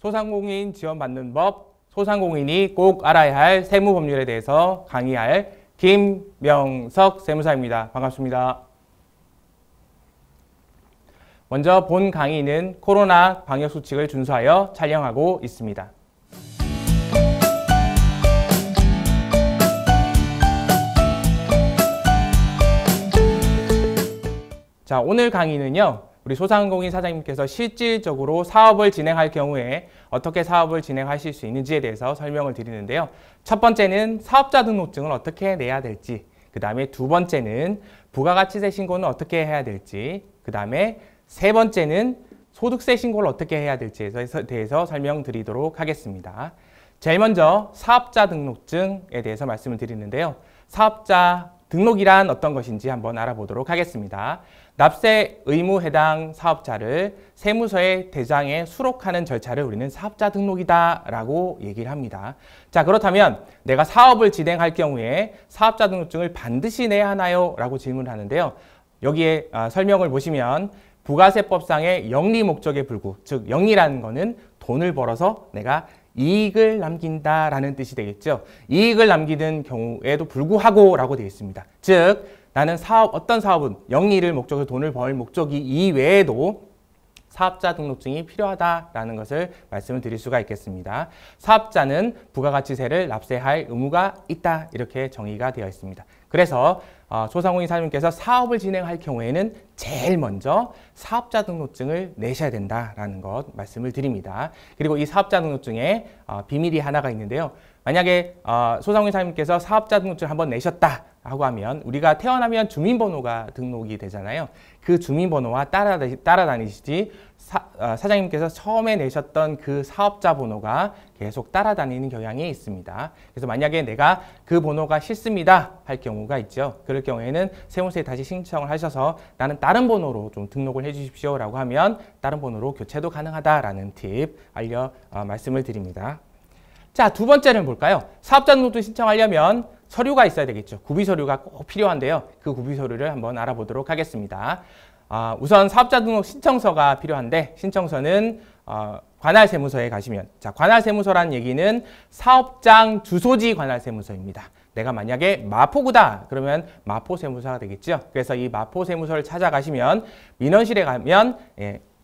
소상공인 지원받는 법, 소상공인이 꼭 알아야 할 세무법률에 대해서 강의할 김명석 세무사입니다. 반갑습니다. 먼저 본 강의는 코로나 방역수칙을 준수하여 촬영하고 있습니다. 자, 오늘 강의는요, 우리 소상공인 사장님께서 실질적으로 사업을 진행할 경우에 어떻게 사업을 진행하실 수 있는지에 대해서 설명을 드리는데요. 첫 번째는 사업자 등록증을 어떻게 내야 될지, 그 다음에 두 번째는 부가가치세 신고는 어떻게 해야 될지, 그 다음에 세 번째는 소득세 신고를 어떻게 해야 될지에 대해서 설명드리도록 하겠습니다. 제일 먼저 사업자 등록증에 대해서 말씀을 드리는데요. 사업자 등록이란 어떤 것인지 한번 알아보도록 하겠습니다. 납세 의무 해당 사업자를 세무서에 대장에 수록하는 절차를 우리는 사업자 등록이다 라고 얘기를 합니다. 자, 그렇다면 내가 사업을 진행할 경우에 사업자 등록증을 반드시 내야 하나요? 라고 질문을 하는데요. 여기에 설명을 보시면 부가세법상의 영리 목적에 불구, 즉 영리라는 거는 돈을 벌어서 내가 이익을 남긴다라는 뜻이 되겠죠. 이익을 남기는 경우에도 불구하고 라고 되어 있습니다. 즉 나는 어떤 사업은 영리를 목적으로 돈을 벌 목적이 이외에도 사업자 등록증이 필요하다라는 것을 말씀을 드릴 수가 있겠습니다. 사업자는 부가가치세를 납세할 의무가 있다, 이렇게 정의가 되어 있습니다. 그래서 소상공인 사장님께서 사업을 진행할 경우에는 제일 먼저 사업자 등록증을 내셔야 된다라는 것 말씀을 드립니다. 그리고 이 사업자 등록증에 비밀이 하나가 있는데요. 만약에 소상공인 사장님께서 사업자 등록증을 한번 내셨다 라고 하면 우리가 태어나면 주민번호가 등록이 되잖아요. 그 주민번호와 따라다니시지 사장님께서 처음에 내셨던 그 사업자 번호가 계속 따라다니는 경향이 있습니다. 그래서 만약에 내가 그 번호가 싫습니다 할 경우가 있죠. 그럴 경우에는 세무서에 다시 신청을 하셔서 나는 다른 번호로 좀 등록을 해 주십시오 라고 하면 다른 번호로 교체도 가능하다라는 팁 말씀을 드립니다. 자, 두 번째는 뭘까요? 사업자 등록증 신청하려면 서류가 있어야 되겠죠. 구비서류가 꼭 필요한데요. 그 구비서류를 한번 알아보도록 하겠습니다. 우선 사업자 등록 신청서가 필요한데 신청서는 관할세무서에 가시면, 자, 관할세무서란 얘기는 사업장 주소지 관할세무서입니다. 내가 만약에 마포구다 그러면 마포세무서가 되겠죠. 그래서 이 마포세무서를 찾아가시면 민원실에 가면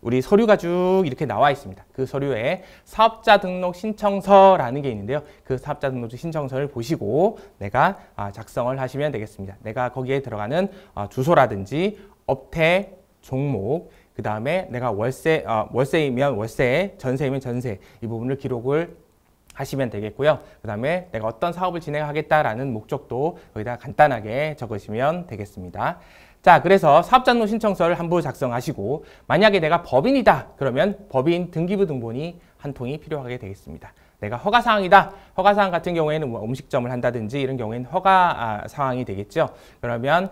우리 서류가 쭉 이렇게 나와 있습니다. 그 서류에 사업자 등록 신청서라는 게 있는데요. 그 사업자 등록 신청서를 보시고 내가 작성을 하시면 되겠습니다. 내가 거기에 들어가는 주소라든지 업태, 종목, 그 다음에 내가 월세이면 월세, 전세이면 전세, 이 부분을 기록을 하시면 되겠고요. 그 다음에 내가 어떤 사업을 진행하겠다라는 목적도 거기다 간단하게 적으시면 되겠습니다. 자, 그래서 사업자 등록 신청서를 한 부 작성하시고 만약에 내가 법인이다 그러면 법인 등기부 등본이 한 통이 필요하게 되겠습니다. 내가 허가사항이다. 허가사항 같은 경우에는 뭐 음식점을 한다든지 이런 경우에는 허가사항이 되겠죠. 그러면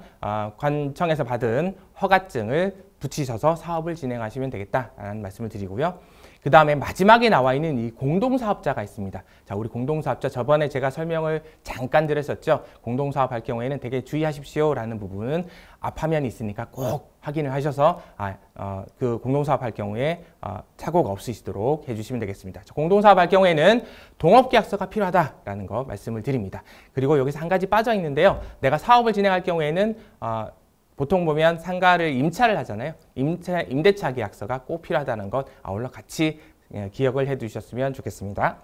관청에서 받은 허가증을 붙이셔서 사업을 진행하시면 되겠다라는 말씀을 드리고요. 그 다음에 마지막에 나와 있는 이 공동사업자가 있습니다. 자, 우리 공동사업자 저번에 제가 설명을 잠깐 드렸었죠. 공동사업 할 경우에는 되게 주의하십시오 라는 부분은 앞화면이 있으니까 꼭 확인을 하셔서 그 공동사업 할 경우에 착오가 없으시도록 해주시면 되겠습니다. 공동사업 할 경우에는 동업계약서가 필요하다라는 거 말씀을 드립니다. 그리고 여기서 한 가지 빠져 있는데요. 내가 사업을 진행할 경우에는 보통 보면 상가를 임차를 하잖아요. 임대차 계약서가 꼭 필요하다는 것 오늘 같이 기억을 해 두셨으면 좋겠습니다.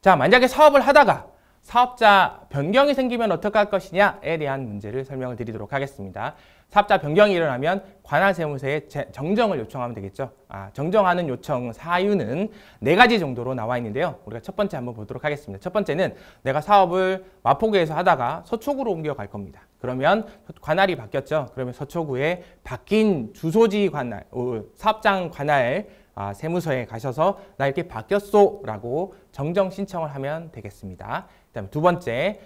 자, 만약에 사업을 하다가 사업자 변경이 생기면 어떻게 할 것이냐에 대한 문제를 설명을 드리도록 하겠습니다. 사업자 변경이 일어나면 관할세무서에 정정을 요청하면 되겠죠. 정정하는 요청 사유는 4가지 정도로 나와 있는데요. 우리가 첫 번째 한번 보도록 하겠습니다. 첫 번째는 내가 사업을 마포구에서 하다가 서초구로 옮겨갈 겁니다. 그러면 관할이 바뀌었죠. 그러면 서초구에 바뀐 주소지 관할, 사업장 관할 세무서에 가셔서 나 이렇게 바뀌었소 라고 정정 신청을 하면 되겠습니다. 그다음에 두 번째,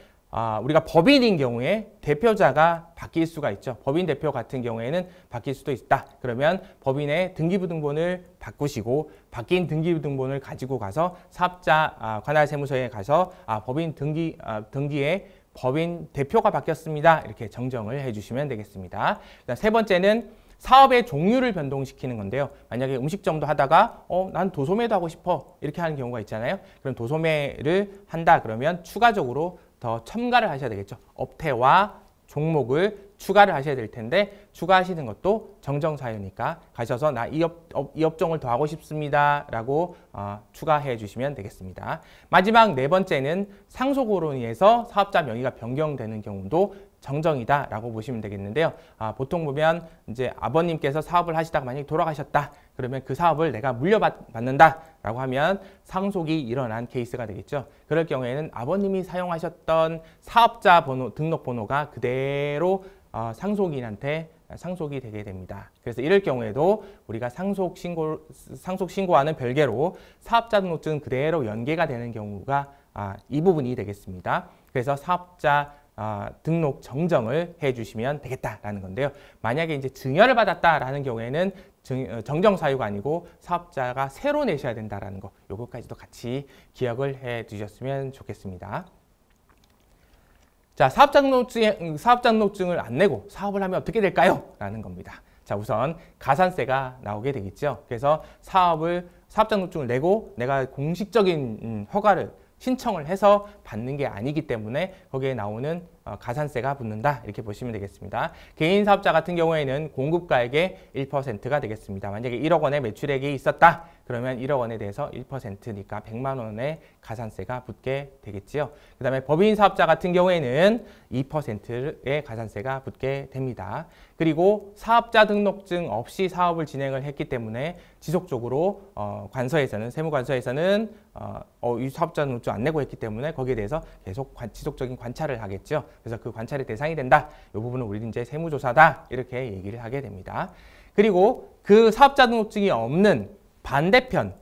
우리가 법인인 경우에 대표자가 바뀔 수가 있죠. 법인 대표 같은 경우에는 바뀔 수도 있다. 그러면 법인의 등기부등본을 바꾸시고 바뀐 등기부등본을 가지고 가서 사업자 관할세무서에 가서 법인 등기에 법인 대표가 바뀌었습니다. 이렇게 정정을 해주시면 되겠습니다. 세 번째는 사업의 종류를 변동시키는 건데요. 만약에 음식점도 하다가 난 도소매도 하고 싶어 이렇게 하는 경우가 있잖아요. 그럼 도소매를 한다 그러면 추가적으로 더 첨가를 하셔야 되겠죠. 업태와 종목을 추가를 하셔야 될 텐데 추가하시는 것도 정정사유니까 가셔서 나 이 업종을 더 하고 싶습니다 라고 추가해 주시면 되겠습니다. 마지막 네 번째는 상속으로 인해서 사업자 명의가 변경되는 경우도 정정이다 라고 보시면 되겠는데요. 보통 보면 이제 아버님께서 사업을 하시다가 만약에 돌아가셨다 그러면 그 사업을 내가 물려받는다 라고 하면 상속이 일어난 케이스가 되겠죠. 그럴 경우에는 아버님이 사용하셨던 사업자 번호, 등록번호가 그대로 상속인한테 상속이 되게 됩니다. 그래서 이럴 경우에도 우리가 상속 신고와는 별개로 사업자 등록증 그대로 연계가 되는 경우가 이 부분이 되겠습니다. 그래서 사업자 등록 정정을 해주시면 되겠다라는 건데요. 만약에 이제 증여를 받았다라는 경우에는 정정 사유가 아니고 사업자가 새로 내셔야 된다라는 거, 요것까지도 같이 기억을 해 두셨으면 좋겠습니다. 자, 사업자 등록증을 안 내고 사업을 하면 어떻게 될까요? 라는 겁니다. 자, 우선 가산세가 나오게 되겠죠. 그래서 사업자 등록증을 내고 내가 공식적인 허가를 신청을 해서 받는 게 아니기 때문에 거기에 나오는 가산세가 붙는다 이렇게 보시면 되겠습니다. 개인 사업자 같은 경우에는 공급가액의 1%가 되겠습니다. 만약에 1억 원의 매출액이 있었다 그러면 1억 원에 대해서 1%니까 100만 원의 가산세가 붙게 되겠지요. 그 다음에 법인 사업자 같은 경우에는 2%의 가산세가 붙게 됩니다. 그리고 사업자 등록증 없이 사업을 진행을 했기 때문에 지속적으로 관서에서는 세무관서에서는 이 사업자 등록증 안 내고 했기 때문에 거기에 대해서 계속 지속적인 관찰을 하겠죠. 그래서 그 관찰의 대상이 된다. 이 부분은 우리는 이제 세무조사다 이렇게 얘기를 하게 됩니다. 그리고 그 사업자 등록증이 없는 반대편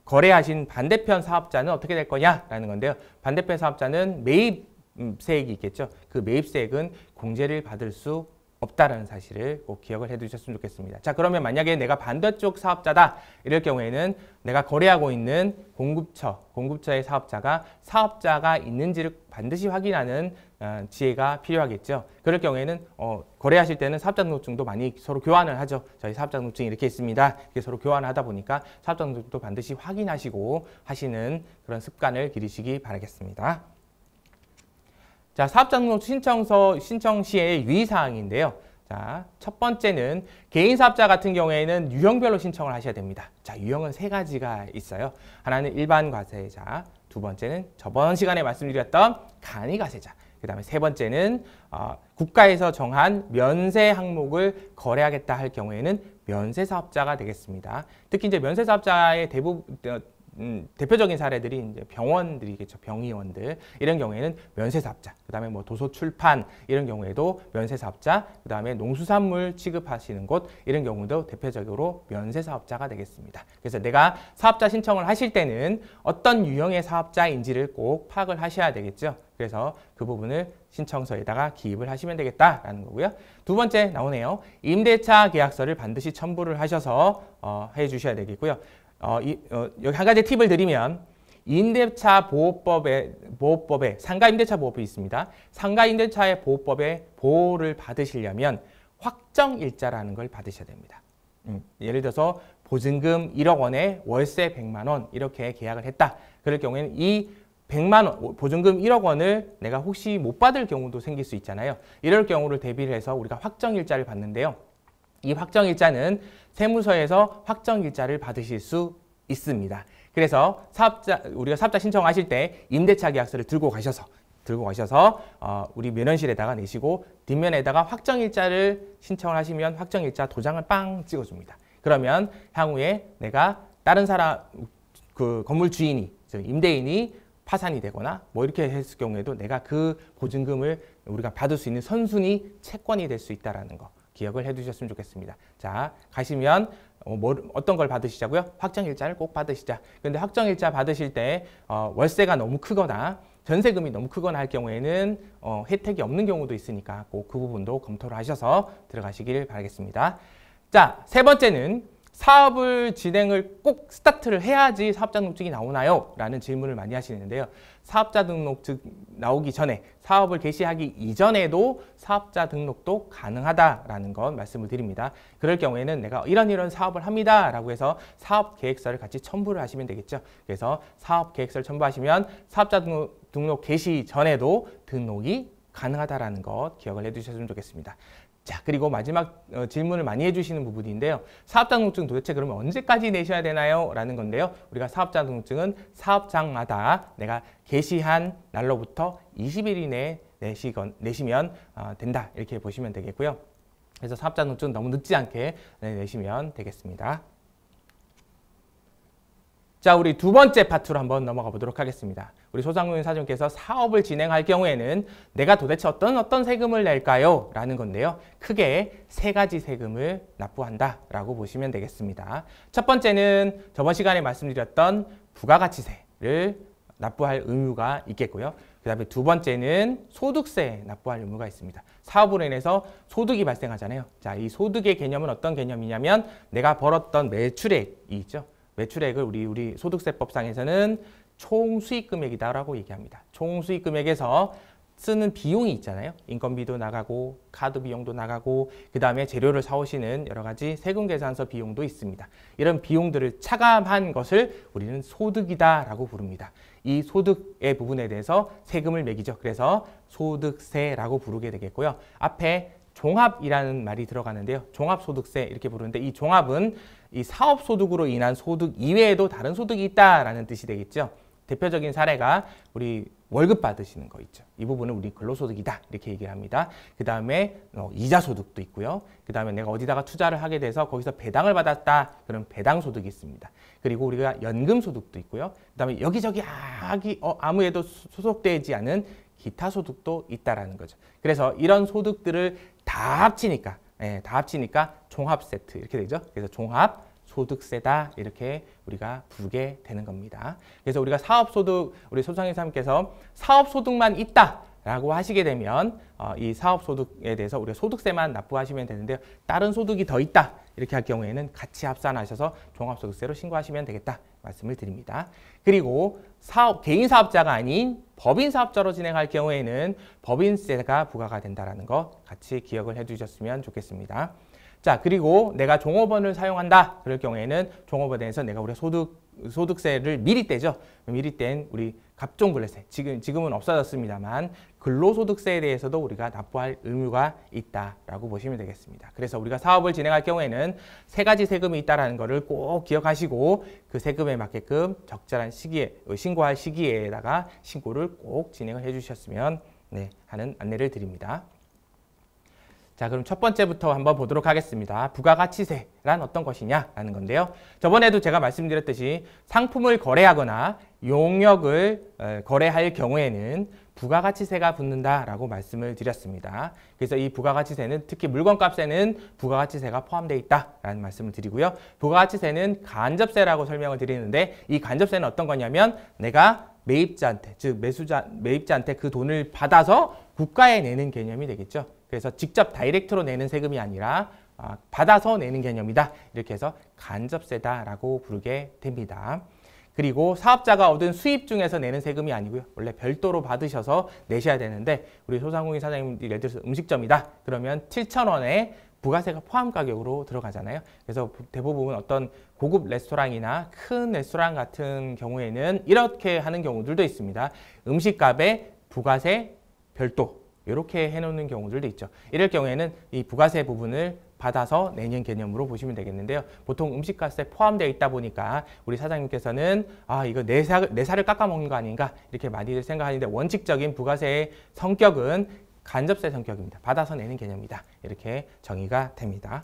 거래하신 반대편 사업자는 어떻게 될 거냐라는 건데요. 반대편 사업자는 매입세액이 있겠죠. 그 매입세액은 공제를 받을 수 없다라는 사실을 꼭 기억을 해두셨으면 좋겠습니다. 자, 그러면 만약에 내가 반대쪽 사업자다 이럴 경우에는 내가 거래하고 있는 공급처의 사업자가 있는지를 반드시 확인하는 지혜가 필요하겠죠. 그럴 경우에는 거래하실 때는 사업자 등록증도 많이 서로 교환을 하죠. 저희 사업자 등록증이 이렇게 있습니다. 이렇게 서로 교환하다 보니까 사업자 등록증도 반드시 확인하시고 하시는 그런 습관을 기르시기 바라겠습니다. 자, 사업자 등록 신청 시의 유의사항인데요. 자, 첫 번째는 개인 사업자 같은 경우에는 유형별로 신청을 하셔야 됩니다. 자, 유형은 세 가지가 있어요. 하나는 일반 과세자, 두 번째는 저번 시간에 말씀드렸던 간이 과세자, 그 다음에 세 번째는 국가에서 정한 면세 항목을 거래하겠다 할 경우에는 면세 사업자가 되겠습니다. 특히 이제 면세 사업자의 대표적인 사례들이 이제 병원들이겠죠. 병의원들. 이런 경우에는 면세사업자. 그 다음에 뭐 도서출판 이런 경우에도 면세사업자. 그 다음에 농수산물 취급하시는 곳 이런 경우도 대표적으로 면세사업자가 되겠습니다. 그래서 내가 사업자 신청을 하실 때는 어떤 유형의 사업자인지를 꼭 파악을 하셔야 되겠죠. 그래서 그 부분을 신청서에다가 기입을 하시면 되겠다라는 거고요. 두 번째 나오네요. 임대차 계약서를 반드시 첨부를 하셔서 해주셔야 되겠고요. 여기 한 가지 팁을 드리면 임대차 보호법에 상가 임대차 보호법이 있습니다. 상가 임대차의 보호법에 보호를 받으시려면 확정일자라는 걸 받으셔야 됩니다. 예를 들어서 보증금 1억 원에 월세 100만 원 이렇게 계약을 했다. 그럴 경우에는 이 100만 원, 보증금 1억 원을 내가 혹시 못 받을 경우도 생길 수 있잖아요. 이럴 경우를 대비를 해서 우리가 확정일자를 받는데요. 이 확정일자는 세무서에서 확정일자를 받으실 수 있습니다. 그래서 우리가 사업자 신청하실 때 임대차 계약서를 들고 가셔서 우리 면허실에다가 내시고 뒷면에다가 확정일자를 신청을 하시면 확정일자 도장을 빵 찍어줍니다. 그러면 향후에 내가 다른 사람, 그 건물 주인이, 임대인이 파산이 되거나 뭐 이렇게 했을 경우에도 내가 그 보증금을 우리가 받을 수 있는 선순위 채권이 될 수 있다는 거 기억을 해두셨으면 좋겠습니다. 자, 가시면 어떤 걸 받으시자고요? 확정일자를 꼭 받으시자. 그런데 확정일자 받으실 때 월세가 너무 크거나 전세금이 너무 크거나 할 경우에는 혜택이 없는 경우도 있으니까 꼭 그 부분도 검토를 하셔서 들어가시길 바라겠습니다. 자, 세 번째는 사업을 진행을 꼭 스타트를 해야지 사업자 등록증이 나오나요? 라는 질문을 많이 하시는데요. 사업자 등록 즉 나오기 전에 사업을 개시하기 이전에도 사업자 등록도 가능하다라는 것 말씀을 드립니다. 그럴 경우에는 내가 이런 사업을 합니다라고 해서 사업 계획서를 같이 첨부를 하시면 되겠죠. 그래서 사업 계획서를 첨부하시면 사업자 등록 개시 전에도 등록이 가능하다라는 것 기억을 해두셨으면 좋겠습니다. 자, 그리고 마지막 질문을 많이 해주시는 부분인데요. 사업자 등록증 도대체 그러면 언제까지 내셔야 되나요? 라는 건데요. 우리가 사업자 등록증은 사업장마다 내가 개시한 날로부터 20일 이내에 내시면 된다. 이렇게 보시면 되겠고요. 그래서 사업자 등록증 너무 늦지 않게 내시면 되겠습니다. 자, 우리 두 번째 파트로 한번 넘어가 보도록 하겠습니다. 우리 소상공인 사장님께서 사업을 진행할 경우에는 내가 도대체 어떤 세금을 낼까요? 라는 건데요. 크게 세 가지 세금을 납부한다라고 보시면 되겠습니다. 첫 번째는 저번 시간에 말씀드렸던 부가가치세를 납부할 의무가 있겠고요. 그 다음에 두 번째는 소득세 납부할 의무가 있습니다. 사업으로 인해서 소득이 발생하잖아요. 자, 이 소득의 개념은 어떤 개념이냐면 내가 벌었던 매출액이 있죠. 매출액을 우리 소득세법상에서는 총수익금액이다라고 얘기합니다. 총수익금액에서 쓰는 비용이 있잖아요. 인건비도 나가고 카드 비용도 나가고 그 다음에 재료를 사오시는 여러 가지 세금계산서 비용도 있습니다. 이런 비용들을 차감한 것을 우리는 소득이다라고 부릅니다. 이 소득의 부분에 대해서 세금을 매기죠. 그래서 소득세라고 부르게 되겠고요. 앞에 종합이라는 말이 들어가는데요. 종합소득세 이렇게 부르는데 이 종합은 이 사업소득으로 인한 소득 이외에도 다른 소득이 있다라는 뜻이 되겠죠. 대표적인 사례가 우리 월급 받으시는 거 있죠. 이 부분은 우리 근로소득이다 이렇게 얘기를 합니다. 그 다음에 이자소득도 있고요. 그 다음에 내가 어디다가 투자를 하게 돼서 거기서 배당을 받았다. 그럼 배당소득이 있습니다. 그리고 우리가 연금소득도 있고요. 그 다음에 여기저기 아무에도 소속되지 않은 기타 소득도 있다라는 거죠. 그래서 이런 소득들을 다 합치니까 종합 세트 이렇게 되죠. 그래서 종합 소득세다 이렇게 우리가 부르게 되는 겁니다. 그래서 우리가 사업소득 우리 소상인 사람께서 사업소득만 있다라고 하시게 되면 이 사업소득에 대해서 우리가 소득세만 납부하시면 되는데요. 다른 소득이 더 있다 이렇게 할 경우에는 같이 합산하셔서 종합소득세로 신고하시면 되겠다 말씀을 드립니다. 그리고 개인 사업자가 아닌 법인 사업자로 진행할 경우에는 법인세가 부과가 된다는 거 같이 기억을 해두셨으면 좋겠습니다. 자, 그리고 내가 종업원을 사용한다 그럴 경우에는 종업원에서 내가 우리 소득세를 미리 떼죠. 미리 뗀 우리 갑종근로세 지금은 없어졌습니다만 근로소득세에 대해서도 우리가 납부할 의무가 있다라고 보시면 되겠습니다. 그래서 우리가 사업을 진행할 경우에는 세 가지 세금이 있다라는 것을 꼭 기억하시고 그 세금에 맞게끔 적절한 시기에 신고할 시기에다가 신고를 꼭 진행을 해주셨으면 하는 안내를 드립니다. 자, 그럼 첫 번째부터 한번 보도록 하겠습니다. 부가가치세란 어떤 것이냐라는 건데요. 저번에도 제가 말씀드렸듯이 상품을 거래하거나 용역을 거래할 경우에는 부가가치세가 붙는다라고 말씀을 드렸습니다. 그래서 이 부가가치세는 특히 물건값에는 부가가치세가 포함되어 있다라는 말씀을 드리고요. 부가가치세는 간접세라고 설명을 드리는데 이 간접세는 어떤 거냐면 내가 매입자한테 즉 매입자한테 그 돈을 받아서 국가에 내는 개념이 되겠죠. 그래서 직접 다이렉트로 내는 세금이 아니라 받아서 내는 개념이다. 이렇게 해서 간접세다라고 부르게 됩니다. 그리고 사업자가 얻은 수입 중에서 내는 세금이 아니고요. 원래 별도로 받으셔서 내셔야 되는데 우리 소상공인 사장님들이 예를 들어서 음식점이다. 그러면 7,000원에 부가세가 포함 가격으로 들어가잖아요. 그래서 대부분 어떤 고급 레스토랑이나 큰 레스토랑 같은 경우에는 이렇게 하는 경우들도 있습니다. 음식값에 부가세 별도 이렇게 해놓는 경우들도 있죠. 이럴 경우에는 이 부가세 부분을 받아서 내는 개념으로 보시면 되겠는데요. 보통 음식값에 포함되어 있다 보니까 우리 사장님께서는 이거 내 살을 깎아먹는 거 아닌가 이렇게 많이들 생각하는데 원칙적인 부가세의 성격은 간접세 성격입니다. 받아서 내는 개념이다. 이렇게 정의가 됩니다.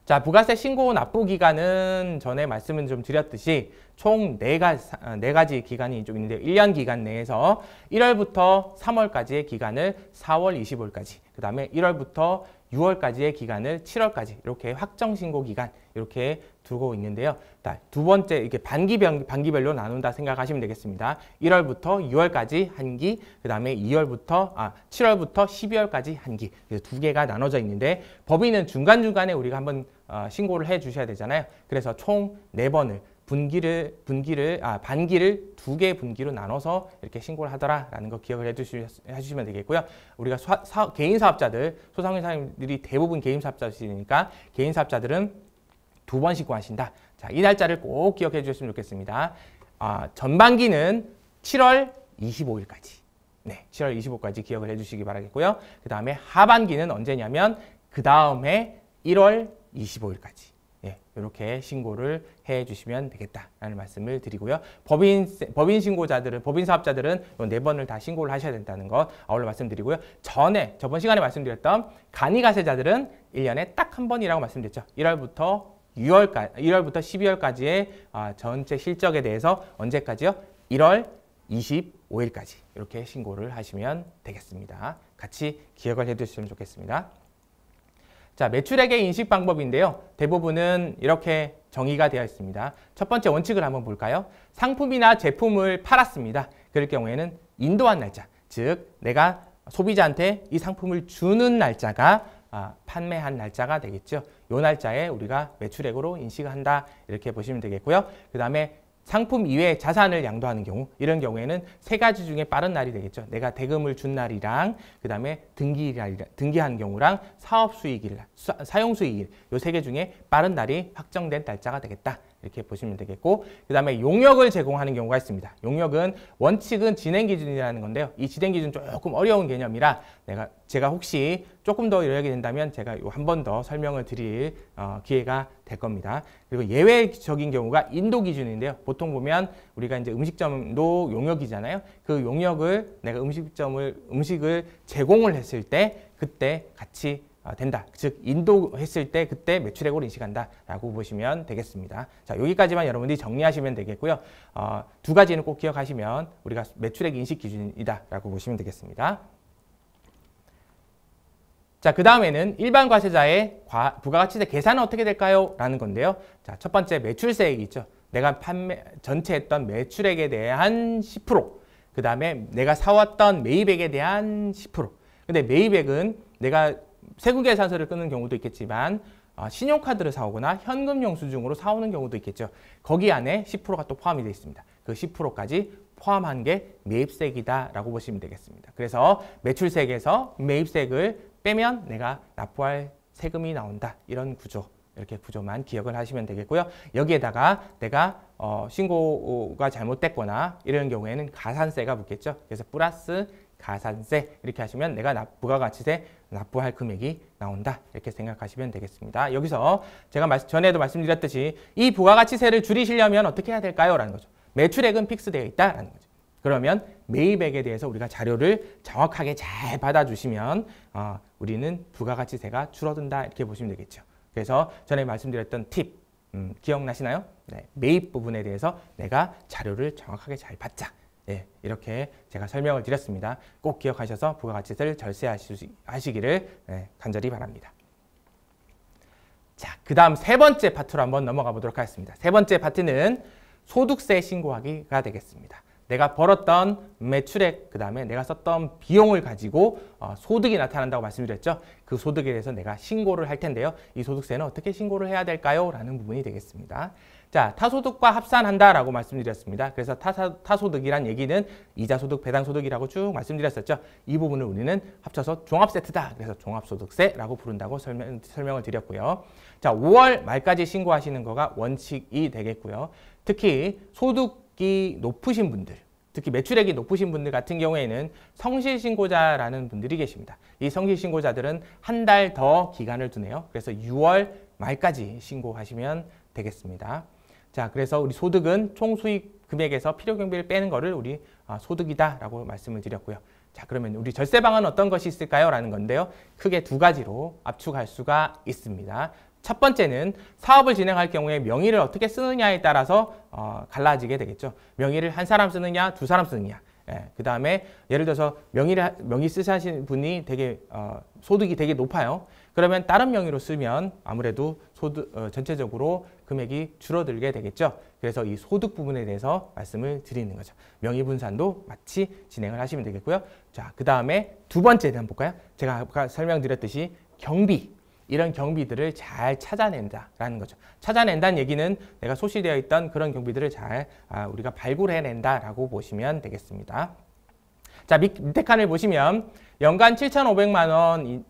자, 부가세 신고 납부 기간은 전에 말씀을 좀 드렸듯이 총 네 가지 기간이 좀 있는데 1년 기간 내에서 1월부터 3월까지의 기간을 4월 25일까지 그 다음에 1월부터 6월까지의 기간을 7월까지 이렇게 확정 신고 기간 이렇게 두고 있는데요. 두 번째 이렇게 반기별로 나눈다 생각하시면 되겠습니다. 1월부터 6월까지 한 기, 그 다음에 7월부터 12월까지 한 기. 두 개가 나눠져 있는데 법인은 중간중간에 우리가 한번 신고를 해 주셔야 되잖아요. 그래서 총 4번을 반기를 2개 분기로 나눠서 이렇게 신고를 하더라라는 거 기억을 해주시면 되겠고요. 우리가 개인 사업자들, 소상공인 사장님들이 대부분 개인 사업자시니까 개인 사업자들은 2번 신고하신다. 자, 이 날짜를 꼭 기억해 주셨으면 좋겠습니다. 전반기는 7월 25일까지. 네, 7월 25일까지 기억을 해주시기 바라겠고요. 그 다음에 하반기는 언제냐면 그 다음에 1월 25일까지. 예, 이렇게 신고를 해 주시면 되겠다라는 말씀을 드리고요. 법인 신고자들은, 법인 사업자들은 이 4번을 다 신고를 하셔야 된다는 것 아울러 말씀드리고요. 저번 시간에 말씀드렸던 간이가세자들은 1년에 딱 한 번이라고 말씀드렸죠. 1월부터 12월까지의 전체 실적에 대해서 언제까지요? 1월 25일까지 이렇게 신고를 하시면 되겠습니다. 같이 기억을 해두시면 좋겠습니다. 자, 매출액의 인식 방법인데요. 대부분은 이렇게 정의가 되어 있습니다. 첫 번째 원칙을 한번 볼까요? 상품이나 제품을 팔았습니다. 그럴 경우에는 인도한 날짜, 즉 내가 소비자한테 이 상품을 주는 날짜가 판매한 날짜가 되겠죠. 이 날짜에 우리가 매출액으로 인식을 한다 이렇게 보시면 되겠고요. 그 다음에 상품 이외의 자산을 양도하는 경우, 이런 경우에는 3가지 중에 빠른 날이 되겠죠. 내가 대금을 준 날이랑 그 다음에 등기한 경우랑 사업수익일, 사용수익일, 이 3개 중에 빠른 날이 확정된 날짜가 되겠다 이렇게 보시면 되겠고, 그 다음에 용역을 제공하는 경우가 있습니다. 용역은 원칙은 진행기준이라는 건데요. 이 진행기준 조금 어려운 개념이라 제가 혹시 조금 더 이야기 된다면 제가 한 번 더 설명을 드릴 기회가 될 겁니다. 그리고 예외적인 경우가 인도 기준인데요. 보통 보면 우리가 이제 음식점도 용역이잖아요. 그 용역을 내가 음식을 제공을 했을 때 그때 같이 된다. 즉 인도했을 때 그때 매출액으로 인식한다라고 보시면 되겠습니다. 자, 여기까지만 여러분들이 정리하시면 되겠고요. 2가지는 꼭 기억하시면 우리가 매출액 인식 기준이다라고 보시면 되겠습니다. 자, 그 다음에는 일반 과세자의 부가가치세 계산은 어떻게 될까요? 라는 건데요. 자, 첫 번째 매출세액이 있죠. 내가 전체 했던 매출액에 대한 10%, 그 다음에 내가 사왔던 매입액에 대한 10%. 근데 매입액은 내가 세금계산서를 끊는 경우도 있겠지만 신용카드를 사오거나 현금 영수증으로 사오는 경우도 있겠죠. 거기 안에 10%가 또 포함이 되어 있습니다. 그 10%까지 포함한 게 매입세이다라고 보시면 되겠습니다. 그래서 매출세액에서 매입세액을 빼면 내가 납부할 세금이 나온다. 이런 구조, 이렇게 구조만 기억을 하시면 되겠고요. 여기에다가 내가 신고가 잘못됐거나 이런 경우에는 가산세가 붙겠죠. 그래서 플러스 가산세 이렇게 하시면 내가 부가가치세 납부할 금액이 나온다 이렇게 생각하시면 되겠습니다. 여기서 제가 전에도 말씀드렸듯이 이 부가가치세를 줄이시려면 어떻게 해야 될까요? 라는 거죠. 매출액은 픽스되어 있다라는 거죠. 그러면 매입액에 대해서 우리가 자료를 정확하게 잘 받아주시면 우리는 부가가치세가 줄어든다 이렇게 보시면 되겠죠. 그래서 전에 말씀드렸던 팁 기억나시나요? 네, 매입 부분에 대해서 내가 자료를 정확하게 잘 받자. 예, 이렇게 제가 설명을 드렸습니다. 꼭 기억하셔서 부가가치세를 절세하시기를 간절히 바랍니다. 자, 그 다음 3번째 파트로 한번 넘어가 보도록 하겠습니다. 3번째 파트는 소득세 신고하기가 되겠습니다. 내가 벌었던 매출액, 그 다음에 내가 썼던 비용을 가지고 소득이 나타난다고 말씀드렸죠. 그 소득에 대해서 내가 신고를 할 텐데요. 이 소득세는 어떻게 신고를 해야 될까요? 라는 부분이 되겠습니다. 자, 타소득과 합산한다라고 말씀드렸습니다. 그래서 타소득이란 얘기는 이자소득, 배당소득이라고 쭉 말씀드렸었죠. 이 부분을 우리는 합쳐서 종합세트다. 그래서 종합소득세라고 부른다고 설명을 드렸고요. 자, 5월 말까지 신고하시는 거가 원칙이 되겠고요. 특히 소득이 높으신 분들, 특히 매출액이 높으신 분들 같은 경우에는 성실신고자라는 분들이 계십니다. 이 성실신고자들은 한 달 더 기간을 두네요. 그래서 6월 말까지 신고하시면 되겠습니다. 자, 그래서 우리 소득은 총수익 금액에서 필요경비를 빼는 거를 우리 소득이다라고 말씀을 드렸고요. 자, 그러면 우리 절세 방안은 어떤 것이 있을까요? 라는 건데요. 크게 2가지로 압축할 수가 있습니다. 첫 번째는 사업을 진행할 경우에 명의를 어떻게 쓰느냐에 따라서 갈라지게 되겠죠. 명의를 한 사람 쓰느냐, 2사람 쓰느냐. 그 다음에 예를 들어서 명의 쓰시는 분이 되게 소득이 되게 높아요. 그러면 다른 명의로 쓰면 아무래도 전체적으로 금액이 줄어들게 되겠죠. 그래서 이 소득 부분에 대해서 말씀을 드리는 거죠. 명의 분산도 마치 진행을 하시면 되겠고요. 자, 그 다음에 2번째는 한번 볼까요? 제가 아까 설명드렸듯이 경비. 이런 경비들을 잘 찾아낸다라는 거죠. 찾아낸다는 얘기는 내가 소실되어 있던 그런 경비들을 잘 우리가 발굴해낸다라고 보시면 되겠습니다. 자, 밑에 칸을 보시면 연간 7,500만 원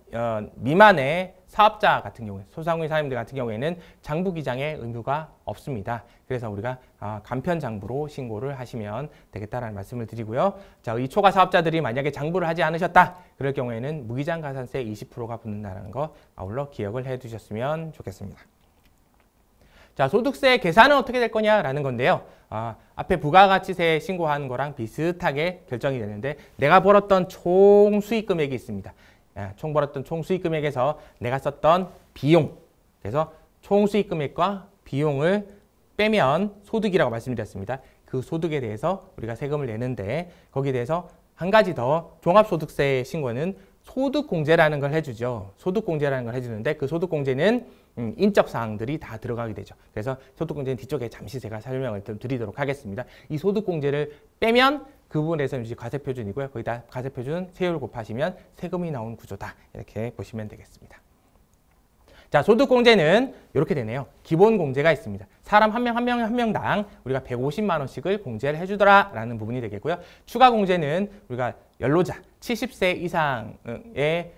미만의 사업자 같은 경우에, 소상공인 사장님들 같은 경우에는 장부기장의 의무가 없습니다. 그래서 우리가 간편장부로 신고를 하시면 되겠다라는 말씀을 드리고요. 자, 이 초과 사업자들이 만약에 장부를 하지 않으셨다, 그럴 경우에는 무기장 가산세 20%가 붙는다는 거 아울러 기억을 해 두셨으면 좋겠습니다. 자, 소득세 계산은 어떻게 될 거냐라는 건데요. 앞에 부가가치세 신고한 거랑 비슷하게 결정이 되는데, 내가 벌었던 총 수익 금액이 있습니다. 총 벌었던 총 수익 금액에서 내가 썼던 비용, 그래서 총 수익 금액과 비용을 빼면 소득이라고 말씀드렸습니다. 그 소득에 대해서 우리가 세금을 내는데, 거기에 대해서 한 가지 더 종합소득세 신고는 소득공제라는 걸 해주죠. 소득공제라는 걸 해주는데, 그 소득공제는 인적 사항들이 다 들어가게 되죠. 그래서 소득공제는 뒤쪽에 잠시 제가 설명을 좀 드리도록 하겠습니다. 이 소득공제를 빼면 그 부분에서 이제 과세표준이고요. 거기다 과세표준 세율 곱하시면 세금이 나온 구조다, 이렇게 보시면 되겠습니다. 자, 소득공제는 이렇게 되네요. 기본공제가 있습니다. 사람 한 명당 우리가 150만 원씩을 공제를 해주더라라는 부분이 되겠고요. 추가공제는 우리가 연로자 70세 이상의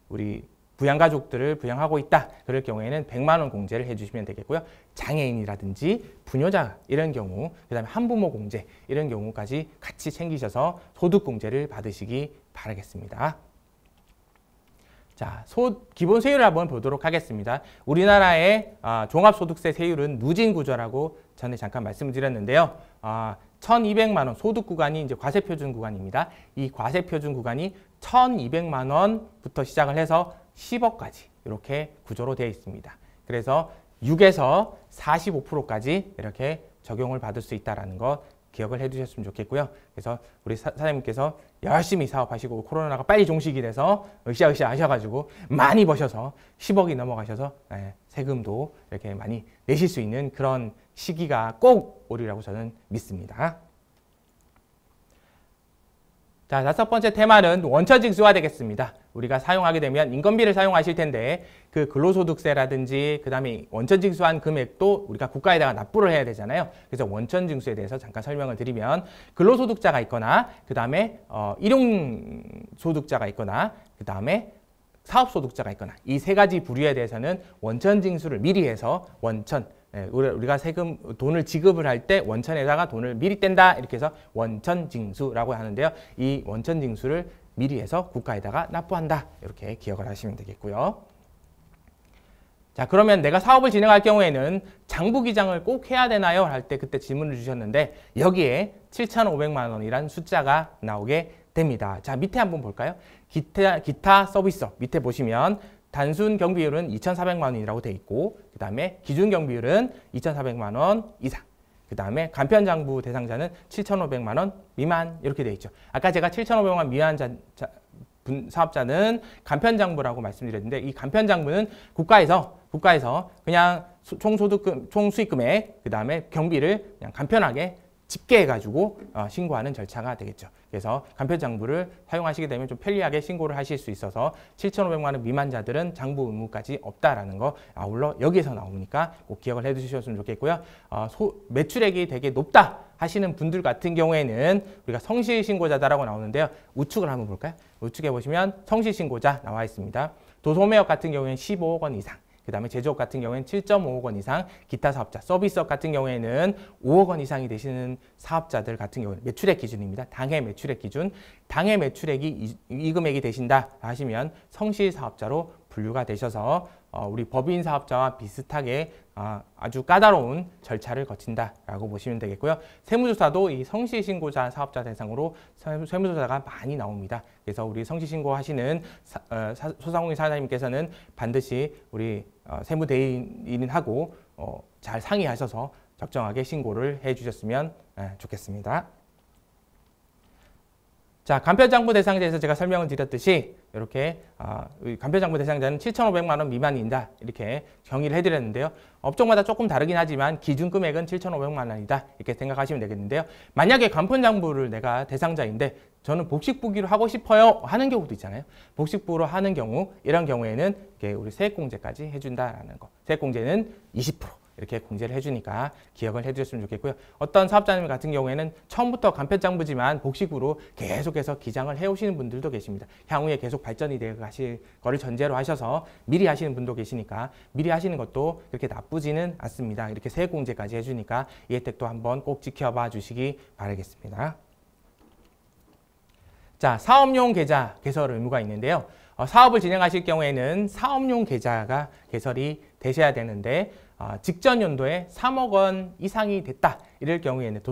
우리 부양가족들을 부양하고 있다, 그럴 경우에는 100만 원 공제를 해주시면 되겠고요. 장애인이라든지 부녀자 이런 경우, 그 다음에 한부모 공제 이런 경우까지 같이 챙기셔서 소득공제를 받으시기 바라겠습니다. 자, 기본 세율을 한번 보도록 하겠습니다. 우리나라의 종합소득세 세율은 누진구조라고 전에 잠깐 말씀을 드렸는데요. 1,200만 원 소득 구간이 이제 과세표준 구간입니다. 이 과세표준 구간이 1,200만 원부터 시작을 해서 10억까지 이렇게 구조로 되어 있습니다. 그래서 6에서 45%까지 이렇게 적용을 받을 수 있다는 거 기억을 해두셨으면 좋겠고요. 그래서 우리 사장님께서 열심히 사업하시고 코로나가 빨리 종식이 돼서 으쌰으쌰 하셔가지고 많이 버셔서 10억이 넘어가셔서 세금도 이렇게 많이 내실 수 있는 그런 시기가 꼭 오리라고 저는 믿습니다. 자, 다섯 번째 테마는 원천징수가 되겠습니다. 우리가 사용하게 되면 인건비를 사용하실 텐데, 그 근로소득세라든지 그 다음에 원천징수한 금액도 우리가 국가에다가 납부를 해야 되잖아요. 그래서 원천징수에 대해서 잠깐 설명을 드리면, 근로소득자가 있거나 그 다음에 일용소득자가 있거나 그 다음에 사업소득자가 있거나 이 세 가지 부류에 대해서는 원천징수를 미리 해서 우리가 세금 돈을 지급을 할 때 원천에다가 돈을 미리 뗀다, 이렇게 해서 원천징수라고 하는데요. 이 원천징수를 미리 해서 국가에다가 납부한다, 이렇게 기억을 하시면 되겠고요. 자, 그러면 내가 사업을 진행할 경우에는 장부기장을 꼭 해야 되나요? 할 때 그때 질문을 주셨는데, 여기에 7,500만 원이란 숫자가 나오게 됩니다. 자, 밑에 한번 볼까요? 기타 서비스업 밑에 보시면 단순 경비율은 2,400만 원이라고 되어 있고, 그 다음에 기준 경비율은 2,400만 원 이상, 그 다음에 간편장부 대상자는 7,500만 원 미만, 이렇게 되어 있죠. 아까 제가 7,500만 원 미만 사업자는 간편장부라고 말씀드렸는데, 이 간편장부는 국가에서 그냥 총수익금액, 그 다음에 경비를 그냥 간편하게 집계해가지고 신고하는 절차가 되겠죠. 그래서 간편장부를 사용하시게 되면 좀 편리하게 신고를 하실 수 있어서 7,500만 원 미만자들은 장부 의무까지 없다라는 거 아울러 여기에서 나오니까 꼭 기억을 해두셨으면 좋겠고요. 매출액이 되게 높다 하시는 분들 같은 경우에는 우리가 성실신고자다라고 나오는데요. 우측을 한번 볼까요? 우측에 보시면 성실신고자 나와 있습니다. 도소매업 같은 경우에는 15억 원 이상, 그 다음에 제조업 같은 경우에는 7.5억 원 이상, 기타 사업자, 서비스업 같은 경우에는 5억 원 이상이 되시는 사업자들 같은 경우는 매출액 기준입니다. 당해 매출액 기준, 당해 매출액이 이 금액이 되신다 하시면 성실 사업자로 분류가 되셔서 우리 법인 사업자와 비슷하게 아주 까다로운 절차를 거친다라고 보시면 되겠고요. 세무조사도 이 성실신고자 사업자 대상으로 세무조사가 많이 나옵니다. 그래서 우리 성실신고하시는 소상공인 사장님께서는 반드시 우리 세무대리인하고 잘 상의하셔서 적정하게 신고를 해주셨으면 좋겠습니다. 자, 간편장부 대상자에서 제가 설명을 드렸듯이 이렇게 간편장부 대상자는 7,500만 원 미만이다 이렇게 정의를 해드렸는데요. 업종마다 조금 다르긴 하지만 기준 금액은 7,500만 원이다 이렇게 생각하시면 되겠는데요. 만약에 간편장부를 내가 대상자인데 저는 복식부기로 하고 싶어요 하는 경우도 있잖아요. 복식부로 하는 경우 이런 경우에는 이렇게 우리 세액공제까지 해준다라는 거. 세액공제는 20% 이렇게 공제를 해주니까 기억을 해주셨으면 좋겠고요. 어떤 사업자님 같은 경우에는 처음부터 간편장부지만 복식부로 계속해서 기장을 해오시는 분들도 계십니다. 향후에 계속 발전이 되어 가실 거를 전제로 하셔서 미리 하시는 분도 계시니까 미리 하시는 것도 그렇게 나쁘지는 않습니다. 이렇게 세액공제까지 해주니까 이 혜택도 한번 꼭 지켜봐 주시기 바라겠습니다. 자, 사업용 계좌 개설 의무가 있는데요. 사업을 진행하실 경우에는 사업용 계좌가 개설이 되셔야 되는데 직전 연도에 3억 원 이상이 됐다. 이럴 경우에는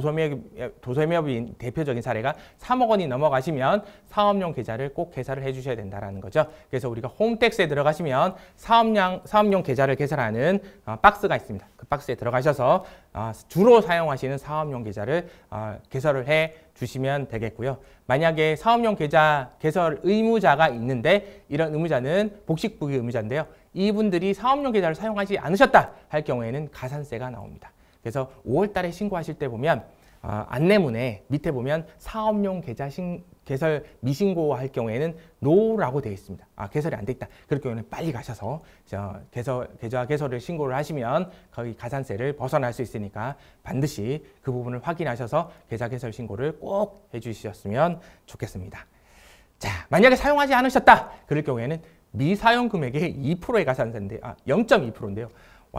도소매업이 대표적인 사례가 3억 원이 넘어가시면 사업용 계좌를 꼭 개설을 해주셔야 된다는 거죠. 그래서 우리가 홈택스에 들어가시면 사업용 계좌를 개설하는 박스가 있습니다. 그 박스에 들어가셔서 주로 사용하시는 사업용 계좌를 개설을 해 주시면 되겠고요. 만약에 사업용 계좌 개설 의무자가 있는데 이런 의무자는 복식부기 의무자인데요. 이분들이 사업용 계좌를 사용하지 않으셨다 할 경우에는 가산세가 나옵니다. 그래서 5월 달에 신고하실 때 보면 안내문에 밑에 보면 사업용 계좌 개설 미신고할 경우에는 NO라고 되어 있습니다. 개설이 안 돼 있다. 그럴 경우에는 빨리 가셔서 계좌 개설을 신고를 하시면 거기 가산세를 벗어날 수 있으니까 반드시 그 부분을 확인하셔서 계좌 개설 신고를 꼭 해주셨으면 좋겠습니다. 자, 만약에 사용하지 않으셨다. 그럴 경우에는 미사용 금액의 2%의 가산세인데 0.2%인데요.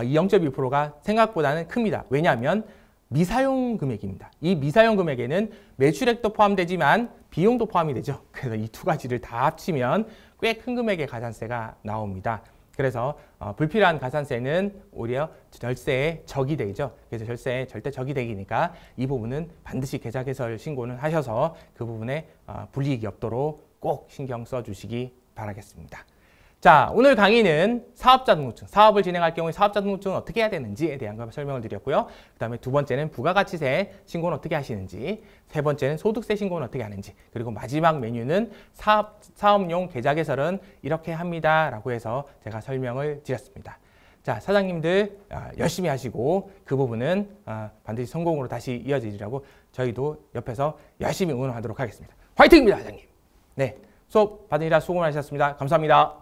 이 0.2%가 생각보다는 큽니다. 왜냐하면 미사용 금액입니다. 이 미사용 금액에는 매출액도 포함되지만 비용도 포함이 되죠. 그래서 이 두 가지를 다 합치면 꽤 큰 금액의 가산세가 나옵니다. 그래서 불필요한 가산세는 오히려 절세의 적이 되죠. 그래서 절세의 절대 적이 되기니까 이 부분은 반드시 계좌 개설 신고는 하셔서 그 부분에 불이익이 없도록 꼭 신경 써주시기 바라겠습니다. 자, 오늘 강의는 사업자 등록증, 사업을 진행할 경우에 사업자 등록증은 어떻게 해야 되는지에 대한 걸 설명을 드렸고요. 그 다음에 두 번째는 부가가치세 신고는 어떻게 하시는지, 세 번째는 소득세 신고는 어떻게 하는지, 그리고 마지막 메뉴는 사업용 계좌 개설은 이렇게 합니다 라고 해서 제가 설명을 드렸습니다. 자, 사장님들 열심히 하시고 그 부분은 반드시 성공으로 다시 이어지리라고 저희도 옆에서 열심히 응원하도록 하겠습니다. 화이팅입니다, 사장님. 네, 수업 받으시라 수고 많으셨습니다. 감사합니다.